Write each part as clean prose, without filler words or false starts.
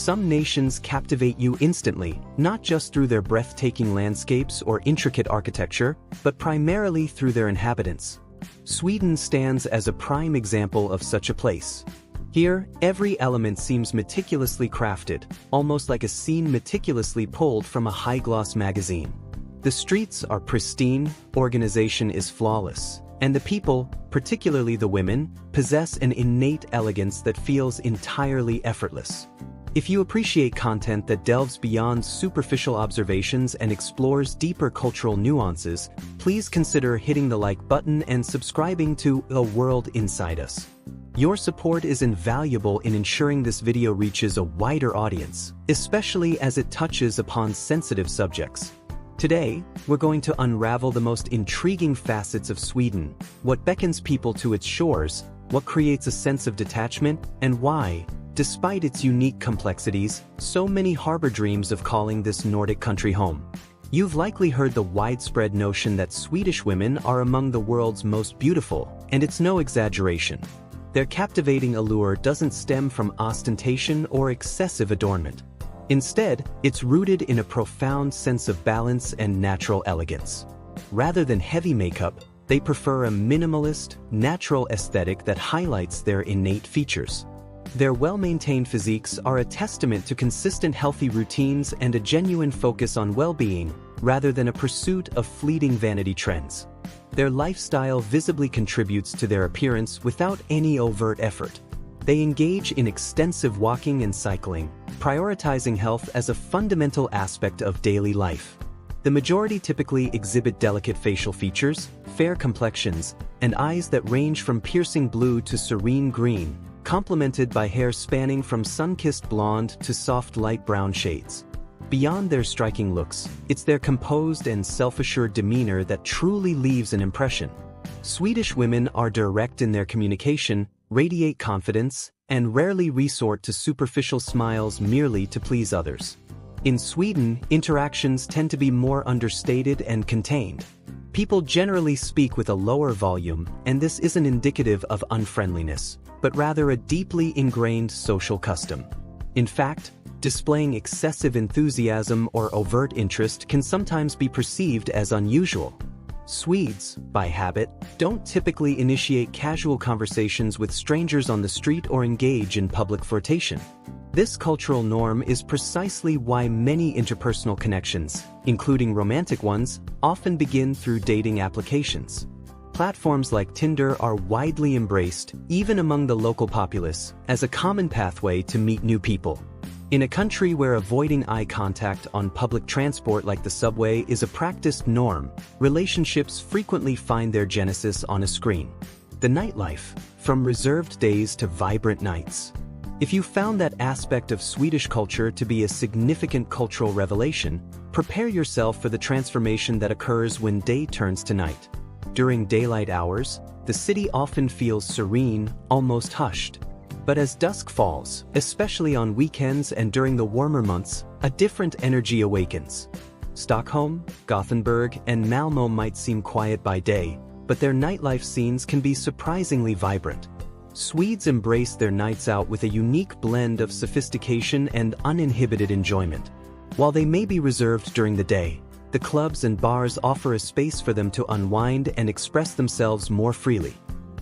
Some nations captivate you instantly, not just through their breathtaking landscapes or intricate architecture, but primarily through their inhabitants. Sweden stands as a prime example of such a place. Here, every element seems meticulously crafted, almost like a scene meticulously pulled from a high-gloss magazine. The streets are pristine, organization is flawless, and the people, particularly the women, possess an innate elegance that feels entirely effortless. If you appreciate content that delves beyond superficial observations and explores deeper cultural nuances, please consider hitting the like button and subscribing to The World Inside Us. Your support is invaluable in ensuring this video reaches a wider audience, especially as it touches upon sensitive subjects. Today, we're going to unravel the most intriguing facets of Sweden, what beckons people to its shores, what creates a sense of detachment, and why, despite its unique complexities, so many harbor dreams of calling this Nordic country home. You've likely heard the widespread notion that Swedish women are among the world's most beautiful, and it's no exaggeration. Their captivating allure doesn't stem from ostentation or excessive adornment. Instead, it's rooted in a profound sense of balance and natural elegance. Rather than heavy makeup, they prefer a minimalist, natural aesthetic that highlights their innate features. Their well-maintained physiques are a testament to consistent healthy routines and a genuine focus on well-being, rather than a pursuit of fleeting vanity trends. Their lifestyle visibly contributes to their appearance without any overt effort. They engage in extensive walking and cycling, prioritizing health as a fundamental aspect of daily life. The majority typically exhibit delicate facial features, fair complexions, and eyes that range from piercing blue to serene green, complemented by hair spanning from sun-kissed blonde to soft light brown shades. Beyond their striking looks, it's their composed and self-assured demeanor that truly leaves an impression. Swedish women are direct in their communication, radiate confidence, and rarely resort to superficial smiles merely to please others. In Sweden, interactions tend to be more understated and contained. People generally speak with a lower volume, and this isn't indicative of unfriendliness, but rather a deeply ingrained social custom. In fact, displaying excessive enthusiasm or overt interest can sometimes be perceived as unusual. Swedes, by habit, don't typically initiate casual conversations with strangers on the street or engage in public flirtation. This cultural norm is precisely why many interpersonal connections, including romantic ones, often begin through dating applications. Platforms like Tinder are widely embraced, even among the local populace, as a common pathway to meet new people. In a country where avoiding eye contact on public transport like the subway is a practiced norm, relationships frequently find their genesis on a screen. The nightlife, from reserved days to vibrant nights. If you found that aspect of Swedish culture to be a significant cultural revelation, prepare yourself for the transformation that occurs when day turns to night. During daylight hours, the city often feels serene, almost hushed. But as dusk falls, especially on weekends and during the warmer months, a different energy awakens. Stockholm, Gothenburg, and Malmö might seem quiet by day, but their nightlife scenes can be surprisingly vibrant. Swedes embrace their nights out with a unique blend of sophistication and uninhibited enjoyment. While they may be reserved during the day, the clubs and bars offer a space for them to unwind and express themselves more freely.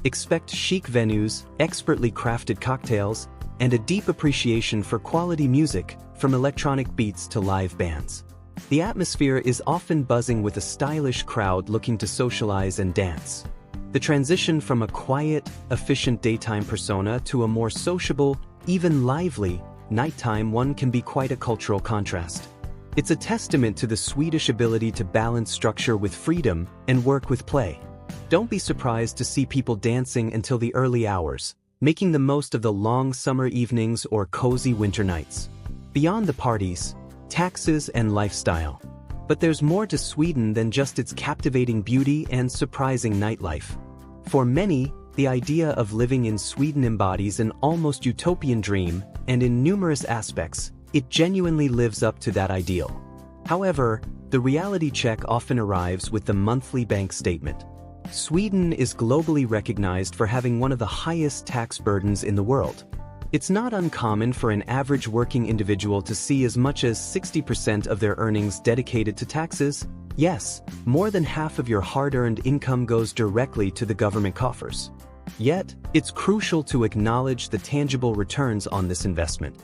Expect chic venues, expertly crafted cocktails, and a deep appreciation for quality music, from electronic beats to live bands. The atmosphere is often buzzing with a stylish crowd looking to socialize and dance. The transition from a quiet, efficient daytime persona to a more sociable, even lively, nighttime one can be quite a cultural contrast. It's a testament to the Swedish ability to balance structure with freedom and work with play. Don't be surprised to see people dancing until the early hours, making the most of the long summer evenings or cozy winter nights. Beyond the parties, taxes, and lifestyle. But there's more to Sweden than just its captivating beauty and surprising nightlife. For many, the idea of living in Sweden embodies an almost utopian dream, and in numerous aspects, it genuinely lives up to that ideal. However, the reality check often arrives with the monthly bank statement. Sweden is globally recognized for having one of the highest tax burdens in the world. It's not uncommon for an average working individual to see as much as 60% of their earnings dedicated to taxes. Yes, more than half of your hard-earned income goes directly to the government coffers. Yet, it's crucial to acknowledge the tangible returns on this investment.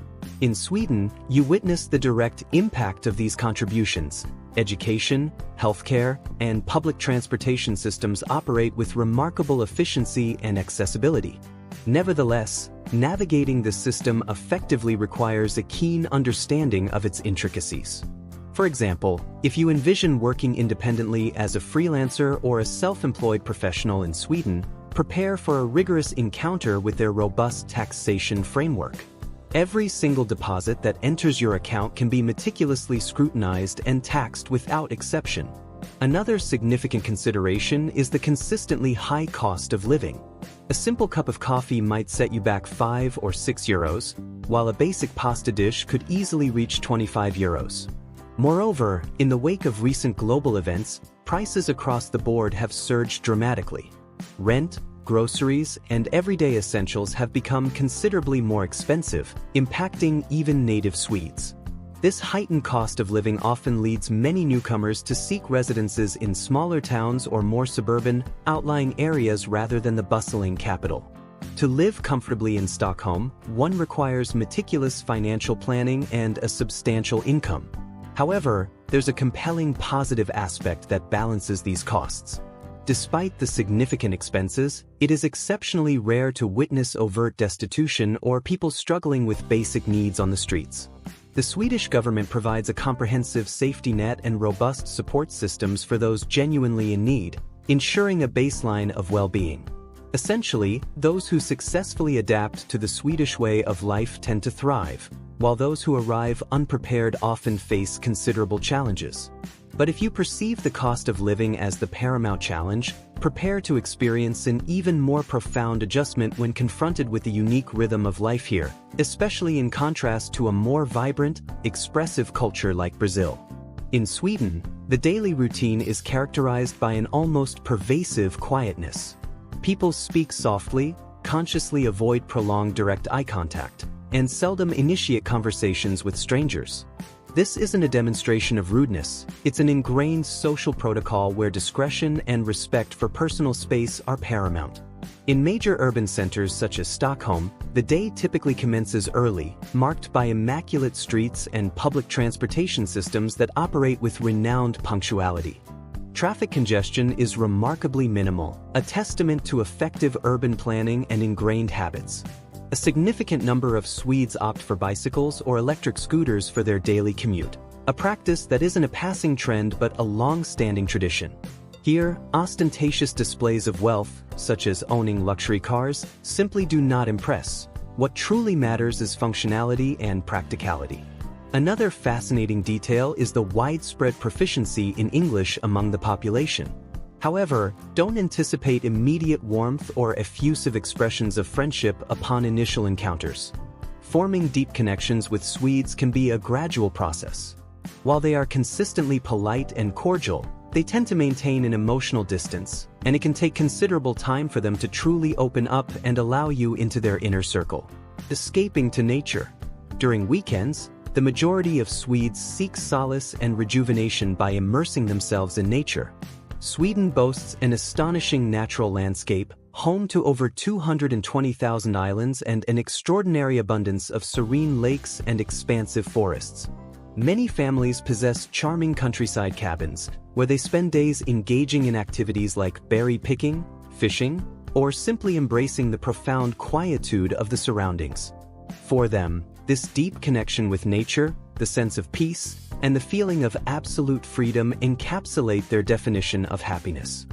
In Sweden, you witness the direct impact of these contributions. Education, healthcare, and public transportation systems operate with remarkable efficiency and accessibility. Nevertheless, navigating the system effectively requires a keen understanding of its intricacies. For example, if you envision working independently as a freelancer or a self-employed professional in Sweden, prepare for a rigorous encounter with their robust taxation framework. Every single deposit that enters your account can be meticulously scrutinized and taxed without exception. Another significant consideration is the consistently high cost of living. A simple cup of coffee might set you back 5 or 6 euros, while a basic pasta dish could easily reach 25 euros. Moreover, in the wake of recent global events, prices across the board have surged dramatically. Rent, groceries, and everyday essentials have become considerably more expensive, impacting even native Swedes. This heightened cost of living often leads many newcomers to seek residences in smaller towns or more suburban, outlying areas rather than the bustling capital. To live comfortably in Stockholm, one requires meticulous financial planning and a substantial income. However, there's a compelling positive aspect that balances these costs. Despite the significant expenses, it is exceptionally rare to witness overt destitution or people struggling with basic needs on the streets. The Swedish government provides a comprehensive safety net and robust support systems for those genuinely in need, ensuring a baseline of well-being. Essentially, those who successfully adapt to the Swedish way of life tend to thrive, while those who arrive unprepared often face considerable challenges. But if you perceive the cost of living as the paramount challenge, prepare to experience an even more profound adjustment when confronted with the unique rhythm of life here, especially in contrast to a more vibrant, expressive culture like Brazil. In Sweden, the daily routine is characterized by an almost pervasive quietness. People speak softly, consciously avoid prolonged direct eye contact, and seldom initiate conversations with strangers. This isn't a demonstration of rudeness, it's an ingrained social protocol where discretion and respect for personal space are paramount. In major urban centers such as Stockholm, the day typically commences early, marked by immaculate streets and public transportation systems that operate with renowned punctuality. Traffic congestion is remarkably minimal, a testament to effective urban planning and ingrained habits. A significant number of Swedes opt for bicycles or electric scooters for their daily commute, a practice that isn't a passing trend but a long-standing tradition. Here, ostentatious displays of wealth, such as owning luxury cars, simply do not impress. What truly matters is functionality and practicality. Another fascinating detail is the widespread proficiency in English among the population. However, don't anticipate immediate warmth or effusive expressions of friendship upon initial encounters. Forming deep connections with Swedes can be a gradual process. While they are consistently polite and cordial, they tend to maintain an emotional distance, and it can take considerable time for them to truly open up and allow you into their inner circle. Escaping to nature. During weekends, the majority of Swedes seek solace and rejuvenation by immersing themselves in nature. Sweden boasts an astonishing natural landscape, home to over 220,000 islands and an extraordinary abundance of serene lakes and expansive forests. Many families possess charming countryside cabins, where they spend days engaging in activities like berry picking, fishing, or simply embracing the profound quietude of the surroundings. For them, this deep connection with nature, the sense of peace, and the feeling of absolute freedom encapsulate their definition of happiness.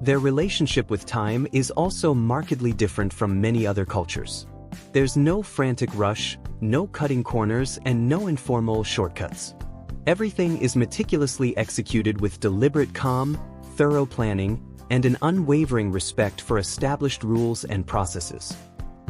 Their relationship with time is also markedly different from many other cultures. There's no frantic rush, no cutting corners, and no informal shortcuts. Everything is meticulously executed with deliberate calm, thorough planning, and an unwavering respect for established rules and processes.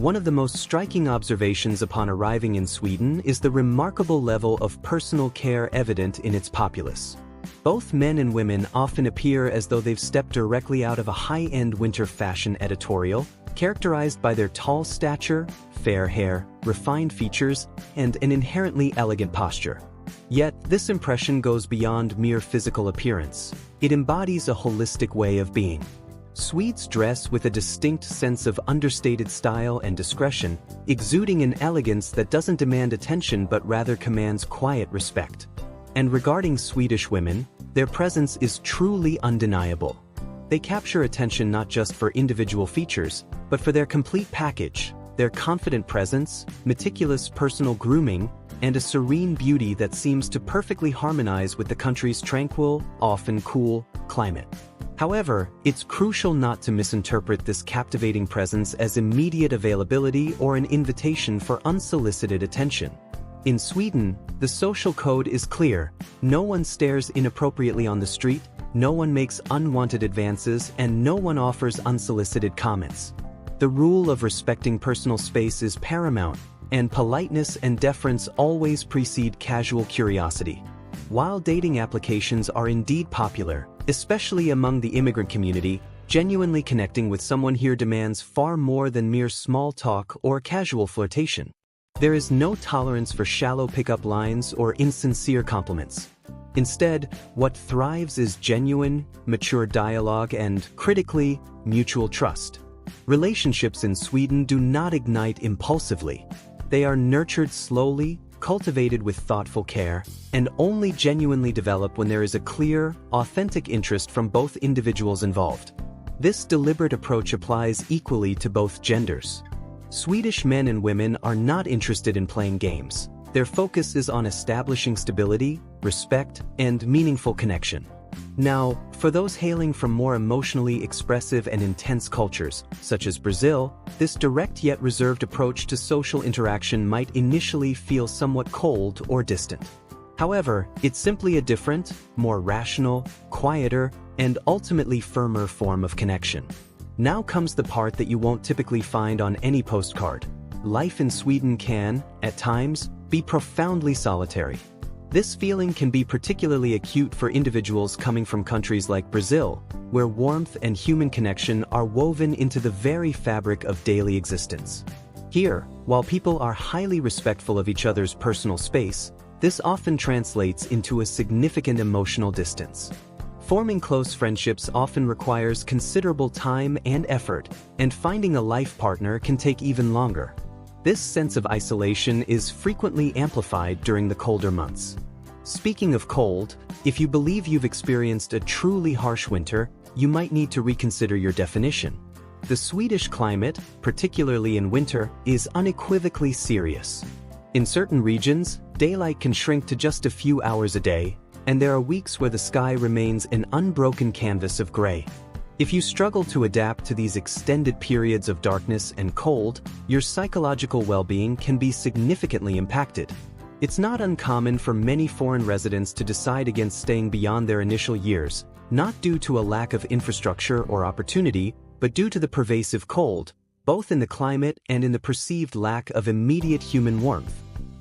One of the most striking observations upon arriving in Sweden is the remarkable level of personal care evident in its populace. Both men and women often appear as though they've stepped directly out of a high-end winter fashion editorial, characterized by their tall stature, fair hair, refined features, and an inherently elegant posture. Yet, this impression goes beyond mere physical appearance. It embodies a holistic way of being. Swedes dress with a distinct sense of understated style and discretion, exuding an elegance that doesn't demand attention but rather commands quiet respect. And regarding Swedish women, their presence is truly undeniable. They capture attention not just for individual features, but for their complete package, their confident presence, meticulous personal grooming, and a serene beauty that seems to perfectly harmonize with the country's tranquil, often cool, climate. However, it's crucial not to misinterpret this captivating presence as immediate availability or an invitation for unsolicited attention. In Sweden, the social code is clear: no one stares inappropriately on the street, no one makes unwanted advances, and no one offers unsolicited comments. The rule of respecting personal space is paramount, and politeness and deference always precede casual curiosity. While dating applications are indeed popular, especially among the immigrant community, genuinely connecting with someone here demands far more than mere small talk or casual flirtation. There is no tolerance for shallow pickup lines or insincere compliments. Instead, what thrives is genuine, mature dialogue and, critically, mutual trust. Relationships in Sweden do not ignite impulsively. They are nurtured slowly, cultivated with thoughtful care, and only genuinely develop when there is a clear, authentic interest from both individuals involved. This deliberate approach applies equally to both genders. Swedish men and women are not interested in playing games. Their focus is on establishing stability, respect, and meaningful connection. Now, for those hailing from more emotionally expressive and intense cultures, such as Brazil, this direct yet reserved approach to social interaction might initially feel somewhat cold or distant. However, it's simply a different, more rational, quieter, and ultimately firmer form of connection. Now comes the part that you won't typically find on any postcard. Life in Sweden can, at times, be profoundly solitary. This feeling can be particularly acute for individuals coming from countries like Brazil, where warmth and human connection are woven into the very fabric of daily existence. Here, while people are highly respectful of each other's personal space, this often translates into a significant emotional distance. Forming close friendships often requires considerable time and effort, and finding a life partner can take even longer. This sense of isolation is frequently amplified during the colder months. Speaking of cold, if you believe you've experienced a truly harsh winter, you might need to reconsider your definition. The Swedish climate, particularly in winter, is unequivocally serious. In certain regions, daylight can shrink to just a few hours a day, and there are weeks where the sky remains an unbroken canvas of gray. If you struggle to adapt to these extended periods of darkness and cold, your psychological well-being can be significantly impacted. It's not uncommon for many foreign residents to decide against staying beyond their initial years, not due to a lack of infrastructure or opportunity, but due to the pervasive cold, both in the climate and in the perceived lack of immediate human warmth.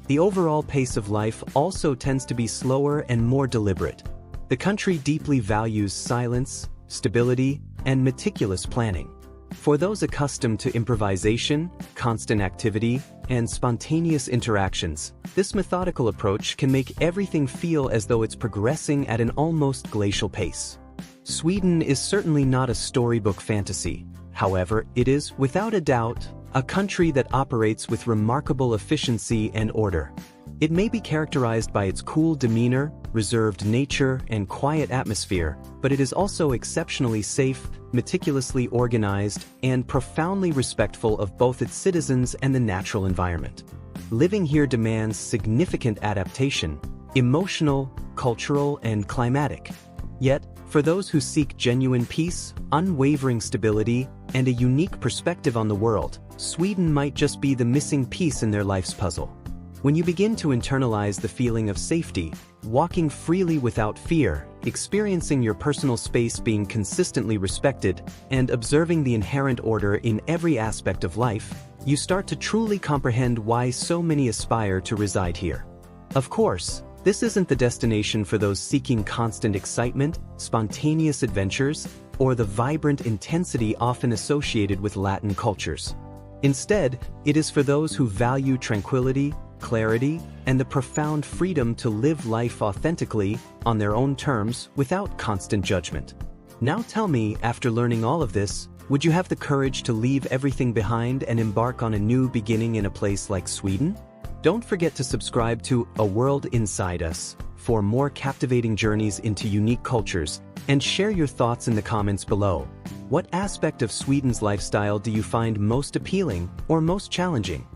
The overall pace of life also tends to be slower and more deliberate. The country deeply values silence, stability, and meticulous planning. For those accustomed to improvisation, constant activity, and spontaneous interactions, this methodical approach can make everything feel as though it's progressing at an almost glacial pace. Sweden is certainly not a storybook fantasy. However, it is, without a doubt, a country that operates with remarkable efficiency and order. It may be characterized by its cool demeanor, reserved nature, and quiet atmosphere, but it is also exceptionally safe, meticulously organized, and profoundly respectful of both its citizens and the natural environment. Living here demands significant adaptation, emotional, cultural, and climatic. Yet, for those who seek genuine peace, unwavering stability, and a unique perspective on the world, Sweden might just be the missing piece in their life's puzzle. When you begin to internalize the feeling of safety, walking freely without fear, experiencing your personal space being consistently respected, and observing the inherent order in every aspect of life, you start to truly comprehend why so many aspire to reside here. Of course, This isn't the destination for those seeking constant excitement, spontaneous adventures, or the vibrant intensity often associated with Latin cultures. Instead, it is for those who value tranquility, clarity, and the profound freedom to live life authentically, on their own terms, without constant judgment. Now tell me, after learning all of this, would you have the courage to leave everything behind and embark on a new beginning in a place like Sweden? Don't forget to subscribe to A World Inside Us for more captivating journeys into unique cultures, and share your thoughts in the comments below. What aspect of Sweden's lifestyle do you find most appealing or most challenging?